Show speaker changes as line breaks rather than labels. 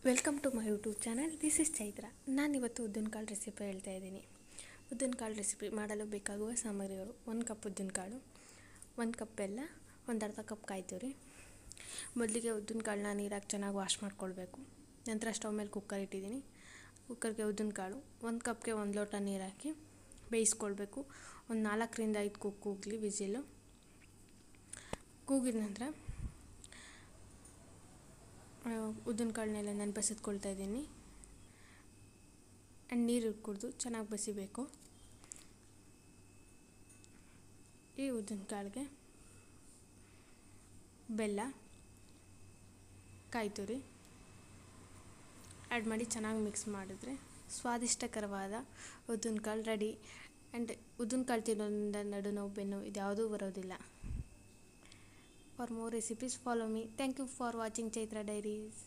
Welcome to my YouTube channel. This is Chaitra. ನಾನಿವತ್ತು ಉದ್ದಿನಕಾಳು recipe ಹೇಳ್ತಾ ಇದ್ದೀನಿ. ಉದ್ದಿನಕಾಳು ರೆಸಿಪಿ ಮಾಡಲು ಬೇಕಾಗುವ ಸಾಮಗ್ರಿಗಳು: 1 ಕಪ್ ಉದ್ದಿನಕಾಳು, 1 ಕಪ್ ಬೆಲ್ಲ, ಒಂದು ಅರ್ಧ ಕಪ್ ಕಾಯಿ ತುರಿ. ಮೊದಲಿಗೆ ಉದ್ದಿನಕಾಳನ್ನ ನೀರಾಗಿ ಚೆನ್ನಾಗಿ ವಾಶ್ ಮಾಡ್ಕೊಳ್ಬೇಕು. ನಂತರ ಸ್ಟವ್ ಮೇಲೆ ಕುಕ್ಕರ್ ಇಟ್ಟಿದ್ದೀನಿ. ಕುಕ್ಕರ್ಗೆ ಉದ್ದಿನಕಾಳು 1 ಕಪ್ಗೆ 1 ಲೋಟ ನೀರು ಹಾಕಿ ಬೇಯಿಸ್ಕೊಳ್ಬೇಕು. ಒಂದು 4ರಿಂದ 5 ಕೂಗಲಿ ವಿಸಿಲು. ಕೂಗಿದ ನಂತರ ಉದ್ದಿನಕಾಳನ್ನೆಲ್ಲ ನಾನು ಬಸಿದ್ಕೊಳ್ತಾ ಇದ್ದೀನಿ. ಆ್ಯಂಡ್ ನೀರು ಕುಡಿದು ಚೆನ್ನಾಗಿ ಬಸಿಬೇಕು. ಈ ಉದ್ದಿನಕಾಳಿಗೆ ಬೆಲ್ಲ, ಕಾಯಿ ತುರಿ ಆ್ಯಡ್ ಮಾಡಿ ಚೆನ್ನಾಗಿ ಮಿಕ್ಸ್ ಮಾಡಿದ್ರೆ ಸ್ವಾದಿಷ್ಟಕರವಾದ ಉದ್ದಿನಕಾಳು ರೆಡಿ. ಆ್ಯಂಡ್ ಉದ್ದಿನಕಾಳು ತಿನ್ನೋದ್ರಿಂದ ನಡು ನೋವು, ಬೆನ್ನು ಇದ್ಯಾವುದೂ ಬರೋದಿಲ್ಲ. For more recipes, follow me. Thank you for watching Chaitra Diaries.